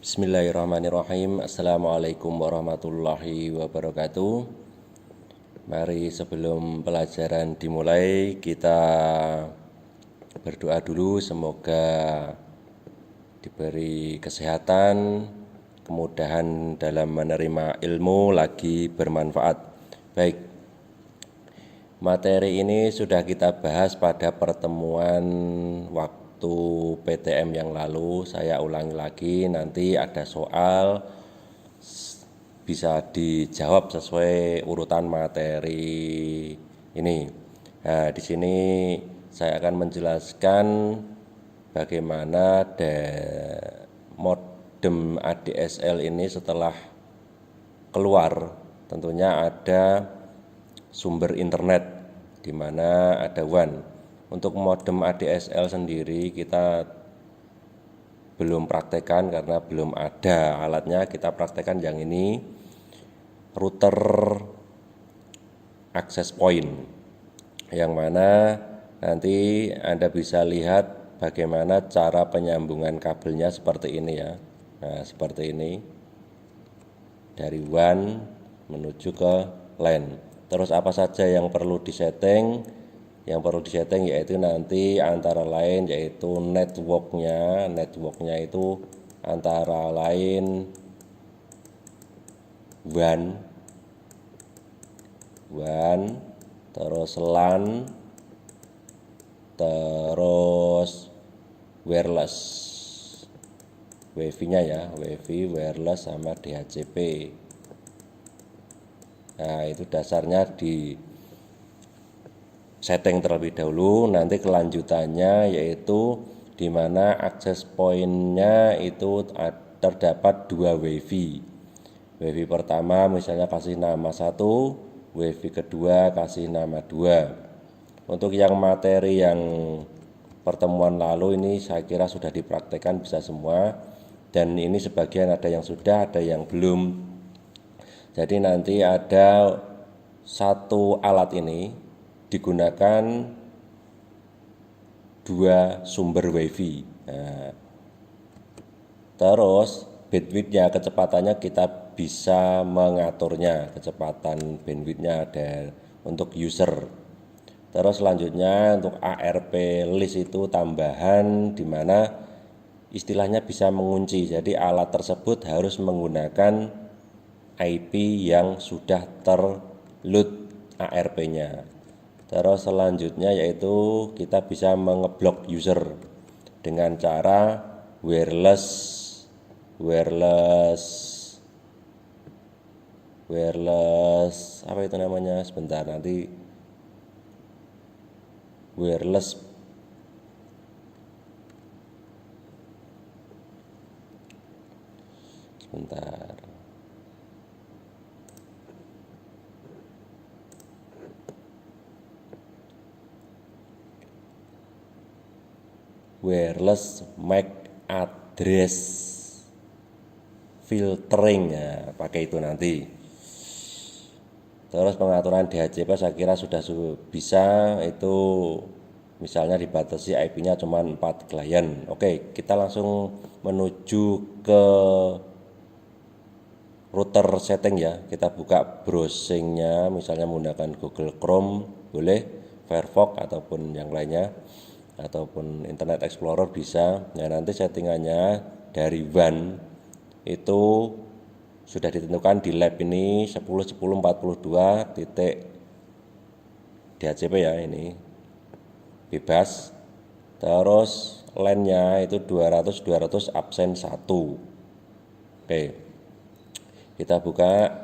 Bismillahirrahmanirrahim. Assalamualaikum warahmatullahi wabarakatuh. Mari sebelum pelajaran dimulai kita berdoa dulu, semoga diberi kesehatan, kemudahan dalam menerima ilmu, lagi bermanfaat. Baik, materi ini sudah kita bahas pada pertemuan waktu PTM yang lalu. Saya ulangi lagi, nanti ada soal bisa dijawab sesuai urutan materi ini. Nah, di sini saya akan menjelaskan bagaimana modem ADSL ini setelah keluar. Tentunya ada sumber internet di mana ada WAN. Untuk modem ADSL sendiri kita belum praktekkan karena belum ada alatnya. Kita praktekkan yang ini, router access point, yang mana nanti Anda bisa lihat bagaimana cara penyambungan kabelnya seperti ini ya. Nah, seperti ini, dari WAN menuju ke LAN. Terus apa saja yang perlu disetting? Yang perlu disetting yaitu nanti antara lain yaitu networknya itu antara lain WAN, terus LAN, terus wireless, WiFi-nya ya, WiFi, wireless sama DHCP. Nah, itu dasarnya di setting terlebih dahulu. Nanti kelanjutannya yaitu di mana akses pointnya itu terdapat dua WiFi. WiFi pertama misalnya kasih nama 1, WiFi kedua kasih nama 2. Untuk yang materi yang pertemuan lalu ini saya kira sudah dipraktekkan bisa semua, dan ini sebagian ada yang sudah, ada yang belum. Jadi nanti ada satu alat ini digunakan dua sumber WiFi. Nah, terus bandwidth-nya, kecepatannya kita bisa mengaturnya, kecepatan bandwidth-nya ada untuk user. Terus selanjutnya untuk ARP list itu tambahan, di mana istilahnya bisa mengunci. Jadi alat tersebut harus menggunakan IP yang sudah terload ARP-nya. Terus selanjutnya yaitu kita bisa mengeblok user dengan cara wireless apa itu namanya, sebentar, nanti wireless sebentar. Wireless MAC address filtering ya, pakai itu nanti. Terus pengaturan DHCP saya kira sudah bisa, itu misalnya dibatasi IP-nya cuma 4 klien. Oke, kita langsung menuju ke router setting ya. Kita buka browsingnya, misalnya menggunakan Google Chrome boleh, Firefox ataupun yang lainnya, ataupun Internet Explorer bisa. Nah, nanti settingannya dari WAN itu sudah ditentukan di lab ini 10.10.42 titik DHCP ya, ini bebas. Terus LAN-nya itu 200 absen 1. Oke, kita buka,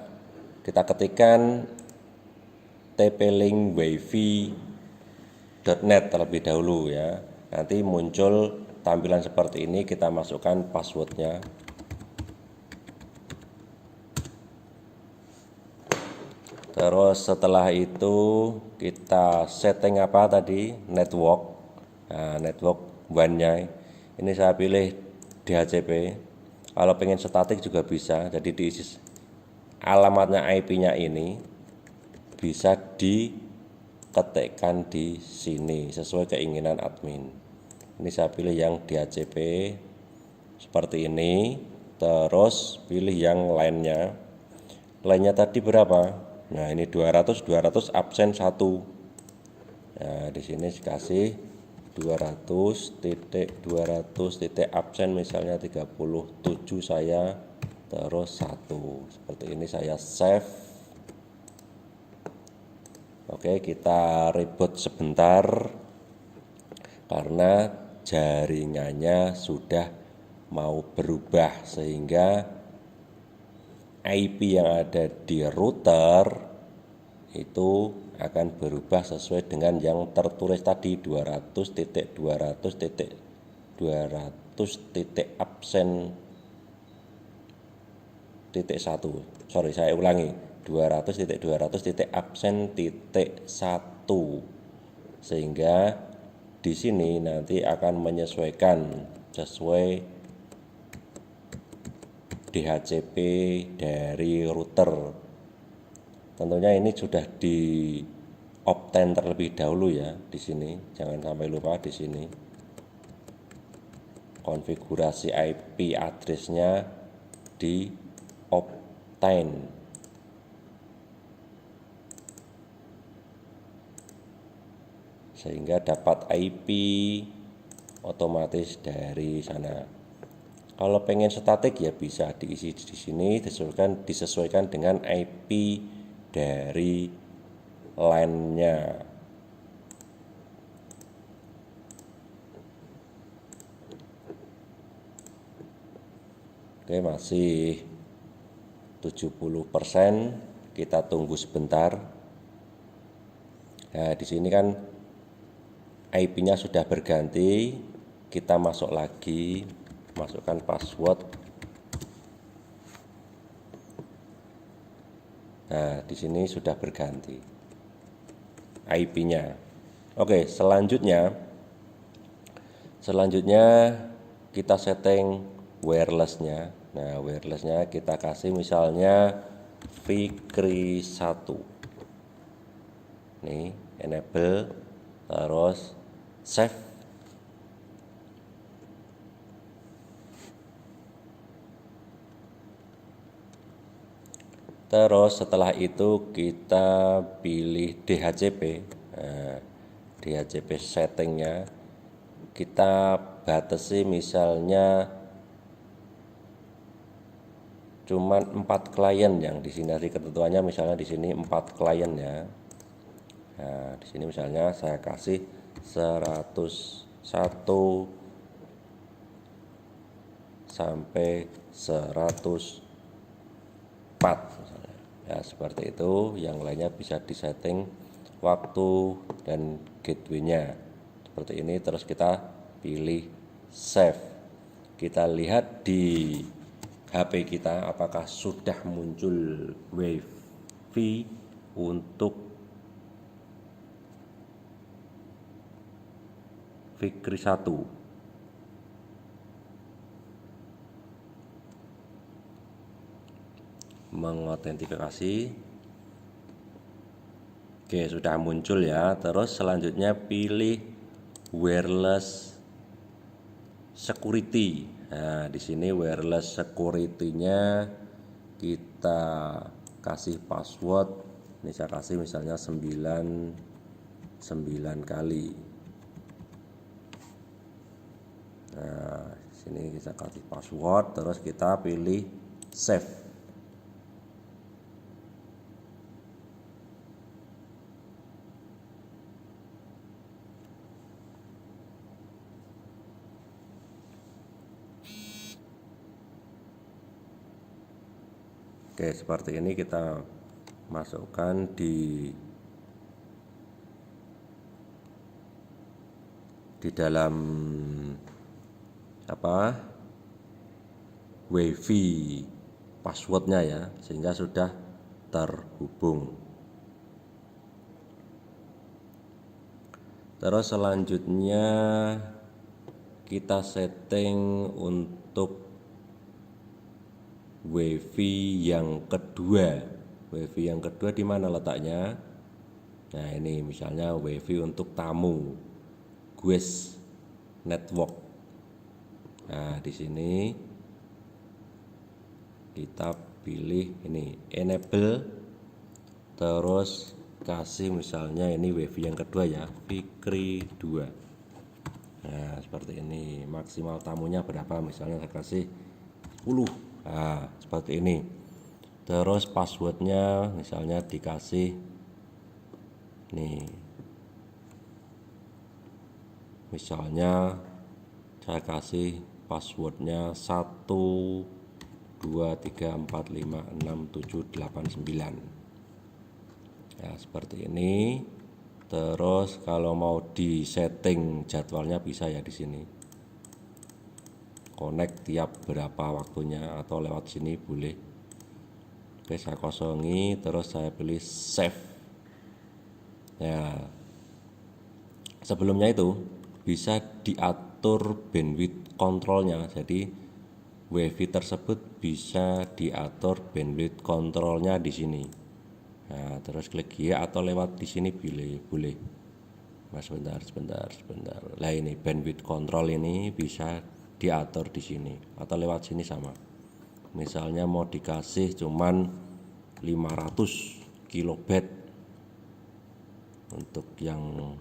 kita ketikkan tp-link wifi.net terlebih dahulu ya. Nanti muncul tampilan seperti ini, kita masukkan passwordnya. Terus setelah itu kita setting apa tadi, network. Nah, network WAN-nya ini saya pilih DHCP. Kalau pengen statik juga bisa, jadi diisi alamatnya IP-nya ini bisa diketikkan di sini sesuai keinginan admin. Ini saya pilih yang DHCP seperti ini. terus pilih yang line-nya. Line-nya tadi berapa? Nah, ini 200 absen 1. Nah, di sini dikasih 200 titik absen misalnya 37 saya, terus 1. Seperti ini saya save. Oke, kita reboot sebentar karena jaringannya sudah mau berubah sehingga IP yang ada di router itu akan berubah sesuai dengan yang tertulis tadi 200 absen titik 1. Sorry, saya ulangi. 200 absen titik 1. Sehingga di sini nanti akan menyesuaikan sesuai DHCP dari router. Tentunya ini sudah di obtain terlebih dahulu ya di sini. Jangan sampai lupa di sini. Konfigurasi IP address-nya di obtain. Sehingga dapat IP otomatis dari sana. Kalau pengen statik ya bisa diisi di sini, disesuaikan dengan IP dari line-nya. Oke, masih 70%, kita tunggu sebentar. Nah, di sini kan IP-nya sudah berganti, kita masuk lagi. Masukkan password. Nah, di sini sudah berganti IP-nya. Oke, selanjutnya kita setting wireless-nya. Nah, wireless-nya kita kasih misalnya Fikri 1. Nih, enable, terus save. Terus setelah itu kita pilih DHCP. Nah, DHCP settingnya kita batasi misalnya cuman 4 klien yang di sini dari ketentuannya, misalnya di sini 4 klien ya. Nah, di sini misalnya saya kasih 101 sampai 104 misalnya. Ya, seperti itu. Yang lainnya bisa disetting waktu dan gateway-nya. Seperti ini, terus kita pilih save. Kita lihat di HP kita apakah sudah muncul WiFi untuk Fikri 1. Mengotentifikasi. Oke, sudah muncul ya. Terus selanjutnya pilih wireless security. Nah, di sini wireless security-nya kita kasih password. Ini saya kasih misalnya 9 kali. Nah, di sini kita kasih password, terus kita pilih save. Oke, seperti ini kita masukkan di dalam WiFi passwordnya ya, sehingga sudah terhubung. Terus selanjutnya kita setting untuk WiFi yang kedua. WiFi yang kedua di mana letaknya? Nah, ini misalnya WiFi untuk tamu, guest network. Nah, di sini kita pilih ini enable, terus kasih misalnya ini WiFi yang kedua ya, Fikri 2. Nah seperti ini, maksimal tamunya berapa, misalnya saya kasih 10. Nah seperti ini. Terus passwordnya misalnya dikasih nih, misalnya saya kasih passwordnya 1 2 3 4 5 6 7 8 9. Ya seperti ini. Terus kalau mau di setting jadwalnya bisa ya di sini, connect tiap berapa waktunya atau lewat sini boleh. Oke, saya kosongi, terus saya pilih save. Ya sebelumnya itu bisa diatur bandwidth kontrolnya, jadi WiFi tersebut bisa diatur bandwidth kontrolnya di sini. Nah, terus klik ya atau lewat di sini boleh. Mas sebentar. Lah ini bandwidth control ini bisa diatur di sini atau lewat sini sama. Misalnya mau dikasih cuman 500 kilobit untuk yang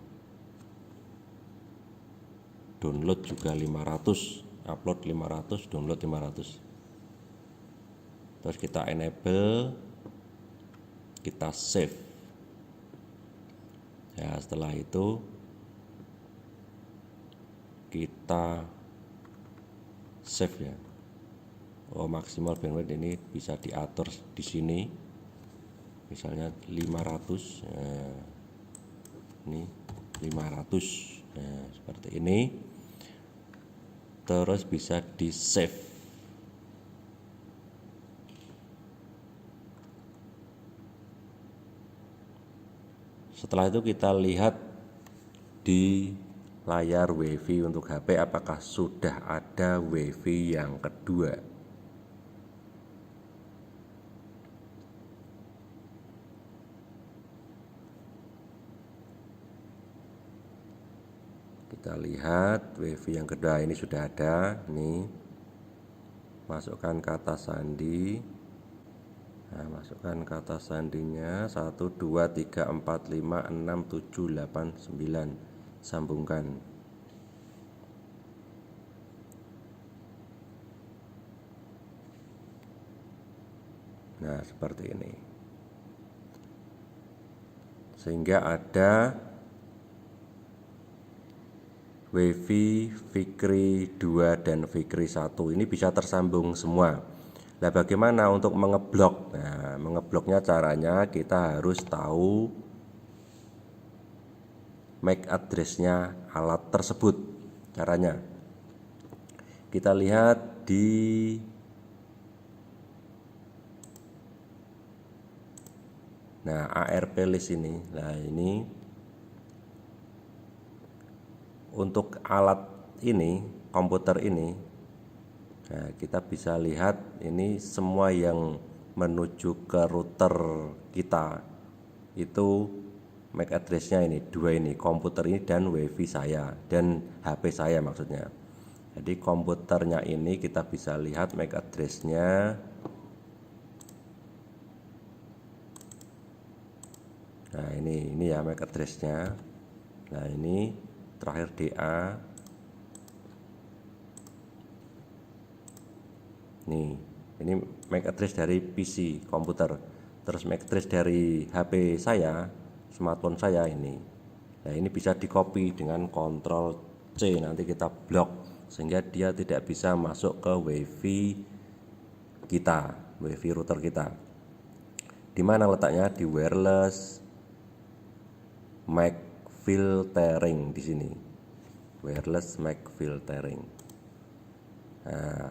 download juga 500, upload 500, download 500. Terus kita enable, kita save. Ya setelah itu kita save ya. Oh maksimal bandwidth ini bisa diatur di sini, misalnya 500. Nah, ini 500. Nah, seperti ini. Terus bisa di save. Setelah itu kita lihat di layar WiFi untuk HP apakah sudah ada WiFi yang kedua. Kita lihat WiFi yang kedua ini sudah ada. Ini masukkan kata sandi. Nah, masukkan kata sandinya 1 2 3 4 5 6 7 8 9. Sambungkan. Nah seperti ini, sehingga ada WiFi Fikri 2 dan Fikri 1 ini bisa tersambung semua. Nah bagaimana untuk mengeblok? Nah mengebloknya caranya kita harus tahu MAC address-nya alat tersebut. Caranya kita lihat di ARP list ini. Nah ini untuk alat ini, komputer ini. Nah, kita bisa lihat ini semua yang menuju ke router kita itu MAC address-nya ini dua ini, komputer ini dan WiFi saya dan HP saya maksudnya. Jadi komputernya ini kita bisa lihat MAC address-nya. Nah ini ya MAC address-nya. Nah ini terakhir DA. Nih, ini MAC address dari PC komputer. Terus MAC address dari HP saya, smartphone saya ini. Nah, ini bisa di copy dengan Ctrl C, nanti kita blok sehingga dia tidak bisa masuk ke WiFi kita, WiFi router kita. Di mana letaknya? Di wireless MAC filtering di sini. Wireless MAC filtering. Nah,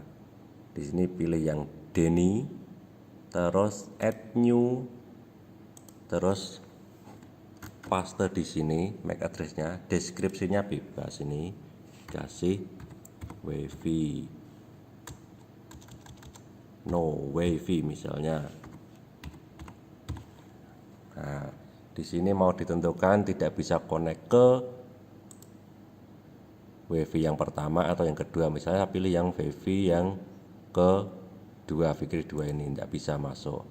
di sini pilih yang Denny, terus add new, terus paste di sini MAC address-nya, deskripsinya bebas. Ini kasih WiFi, no WiFi misalnya. Nah, di sini mau ditentukan tidak bisa connect ke WiFi yang pertama atau yang kedua. Misalnya pilih yang WiFi yang kedua. 2 Fikri 2 ini tidak bisa masuk.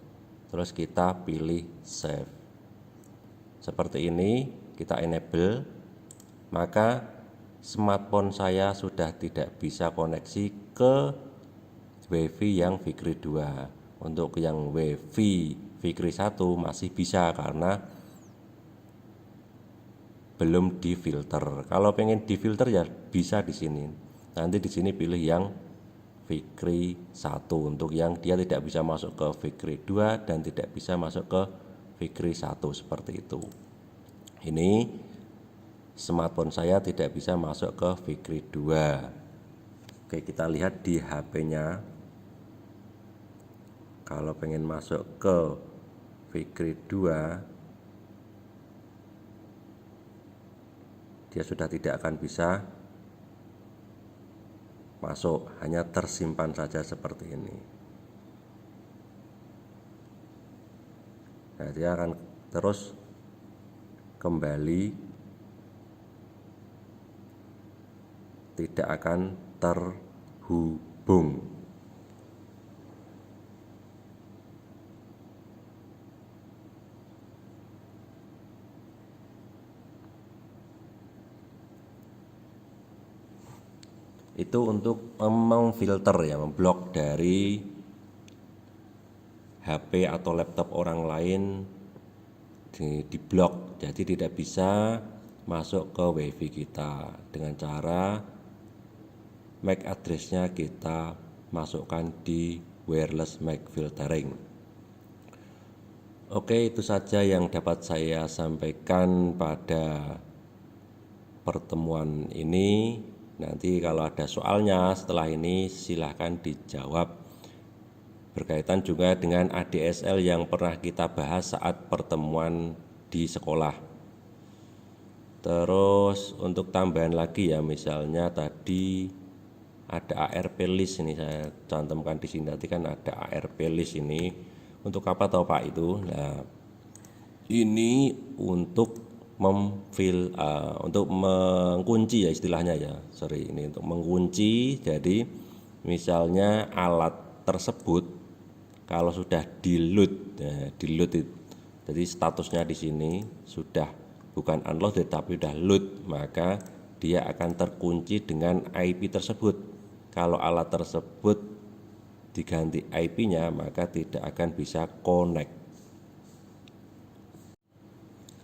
Terus kita pilih save. Seperti ini kita enable, maka smartphone saya sudah tidak bisa koneksi ke WiFi yang Fikri 2. Untuk yang WiFi Fikri 1 masih bisa karena belum difilter. Kalau pengen difilter ya bisa di sini. Nanti di sini pilih yang Fikri 1 untuk yang dia tidak bisa masuk ke Fikri 2 dan tidak bisa masuk ke Fikri 1 seperti itu. Ini smartphone saya tidak bisa masuk ke Fikri 2. Oke, kita lihat di HP-nya. Kalau pengen masuk ke Fikri 2, dia sudah tidak akan bisa masuk, hanya tersimpan saja seperti ini. Nah, dia akan terus kembali, tidak akan terhubung. Itu untuk memfilter ya, memblok dari HP atau laptop orang lain, diblok, jadi tidak bisa masuk ke WiFi kita. Dengan cara MAC address-nya kita masukkan di wireless MAC filtering. Oke, itu saja yang dapat saya sampaikan pada pertemuan ini. Nanti kalau ada soalnya setelah ini silahkan dijawab. Berkaitan juga dengan ADSL yang pernah kita bahas saat pertemuan di sekolah. Terus untuk tambahan lagi ya, misalnya tadi ada ARP list ini saya cantumkan di sini. Nanti kan ada ARP list ini. Untuk apa tahu Pak itu? Nah, ini untuk untuk mengunci ya istilahnya ya, ini untuk mengunci. Jadi misalnya alat tersebut kalau sudah di-load, ya, di-load itu, jadi statusnya di sini sudah bukan unloaded tapi sudah load, maka dia akan terkunci dengan IP tersebut. Kalau alat tersebut diganti IP-nya maka tidak akan bisa connect.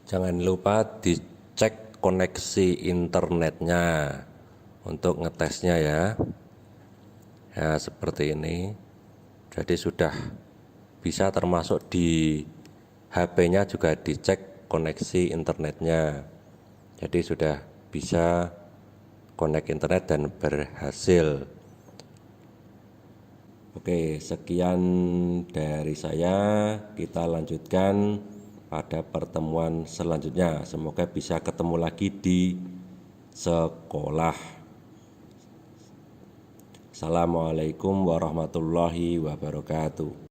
Jangan lupa dicek koneksi internetnya untuk ngetesnya ya. Ya seperti ini. Jadi sudah bisa termasuk di HP-nya juga dicek koneksi internetnya. Jadi sudah bisa connect internet dan berhasil. Oke, sekian dari saya. Kita lanjutkan pada pertemuan selanjutnya. Semoga bisa ketemu lagi di sekolah. Assalamualaikum warahmatullahi wabarakatuh.